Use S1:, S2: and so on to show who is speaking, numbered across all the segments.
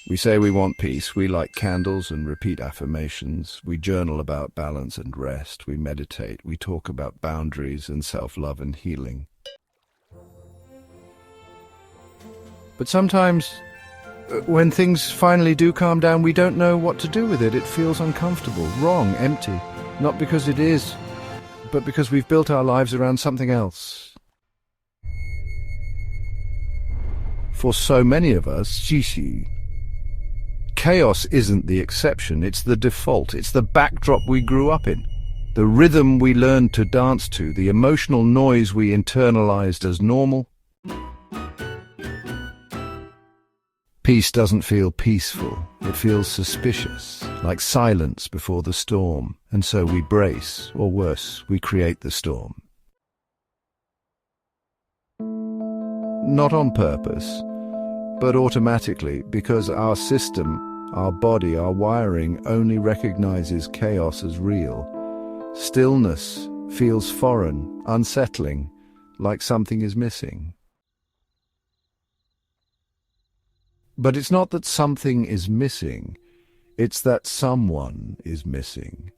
S1: We say we want peace. We light candles and repeat affirmations. We journal about balance and rest. We meditate. We talk about boundaries and self-love and healing. But sometimes, when things finally do calm down, we don't know what to do with it. It feels uncomfortable, wrong, empty. Not because it is, but because we've built our lives around something else. For so many of us, chaos isn't the exception, it's the default, it's the backdrop we grew up in, the rhythm we learned to dance to, the emotional noise we internalized as normal. Peace doesn't feel peaceful, it feels suspicious, like silence before the storm, and so we brace, or worse, we create the storm. Not on purpose, but automatically, because our system, our body, our wiring only recognizes chaos as real. Stillness feels foreign, unsettling, like something is missing. But it's not that something is missing, it's that someone is missing.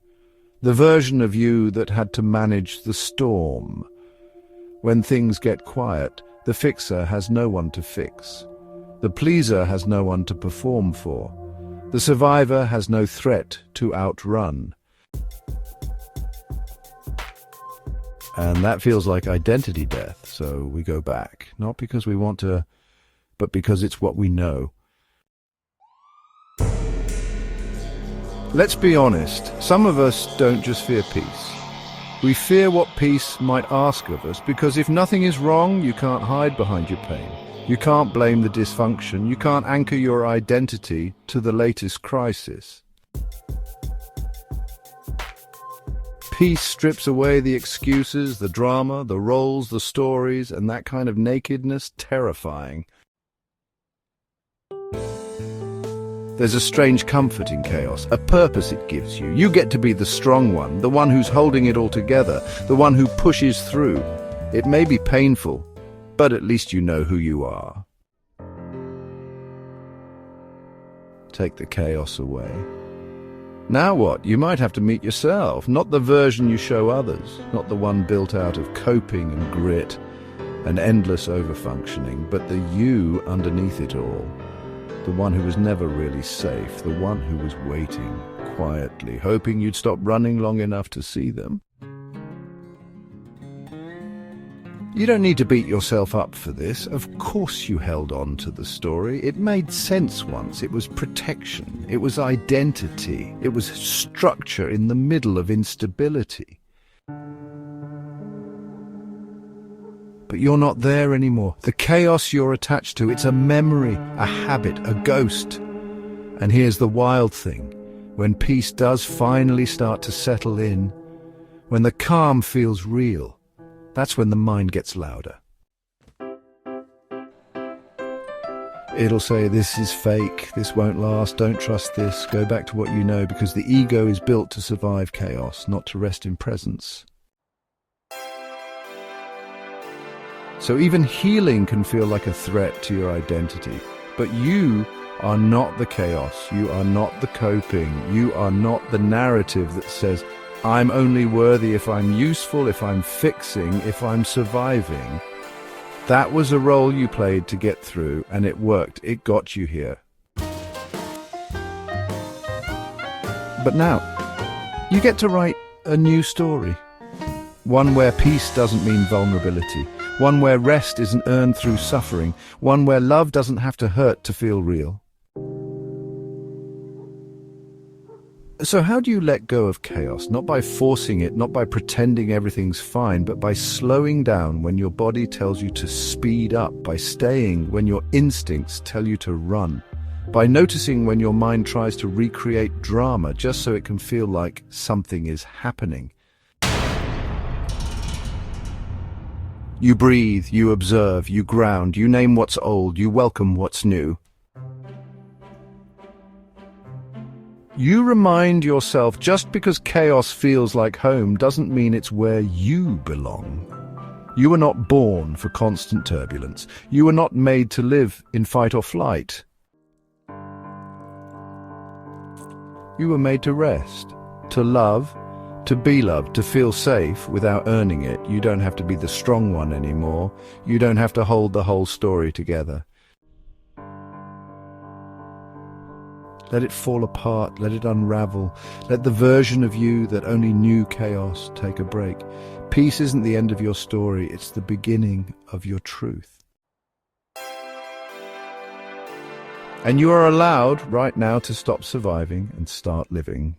S1: The version of you that had to manage the storm. When things get quiet, the fixer has no one to fix. The pleaser has no one to perform for. The survivor has no threat to outrun. And that feels like identity death, so we go back. Not because we want to, but because it's what we know. Let's be honest, some of us don't just fear peace. We fear what peace might ask of us, because if nothing is wrong, you can't hide behind your pain. You can't blame the dysfunction. You can't anchor your identity to the latest crisis. Peace strips away the excuses, the drama, the roles, the stories, and that kind of nakedness, terrifying. There's a strange comfort in chaos, a purpose it gives you. You get to be the strong one, the one who's holding it all together, the one who pushes through. It may be painful, but at least you know who you are. Take the chaos away. Now what? You might have to meet yourself, not the version you show others, not the one built out of coping and grit and endless overfunctioning, but the you underneath it all. The one who was never really safe, the one who was waiting quietly, hoping you'd stop running long enough to see them. You don't need to beat yourself up for this. Of course you held on to the story. It made sense once. It was protection. It was identity. It was structure in the middle of instability. But you're not there anymore. The chaos you're attached to, it's a memory, a habit, a ghost. And here's the wild thing. When peace does finally start to settle in, when the calm feels real, that's when the mind gets louder. It'll say, this is fake, this won't last, don't trust this, go back to what you know, because the ego is built to survive chaos, not to rest in presence. So even healing can feel like a threat to your identity. But you are not the chaos, you are not the coping, you are not the narrative that says, I'm only worthy if I'm useful, if I'm fixing, if I'm surviving. That was a role you played to get through, and it worked. It got you here. But now, you get to write a new story. One where peace doesn't mean vulnerability. One where rest isn't earned through suffering. One where love doesn't have to hurt to feel real. So how do you let go of chaos? Not by forcing it, not by pretending everything's fine, but by slowing down when your body tells you to speed up, by staying when your instincts tell you to run, by noticing when your mind tries to recreate drama just so it can feel like something is happening. You breathe, you observe, you ground, you name what's old, you welcome what's new. You remind yourself just because chaos feels like home doesn't mean it's where you belong. You were not born for constant turbulence. You were not made to live in fight or flight. You were made to rest, to love, to be loved, to feel safe without earning it. You don't have to be the strong one anymore. You don't have to hold the whole story together. Let it fall apart, let it unravel. Let the version of you that only knew chaos take a break. Peace isn't the end of your story, it's the beginning of your truth. And you are allowed right now to stop surviving and start living.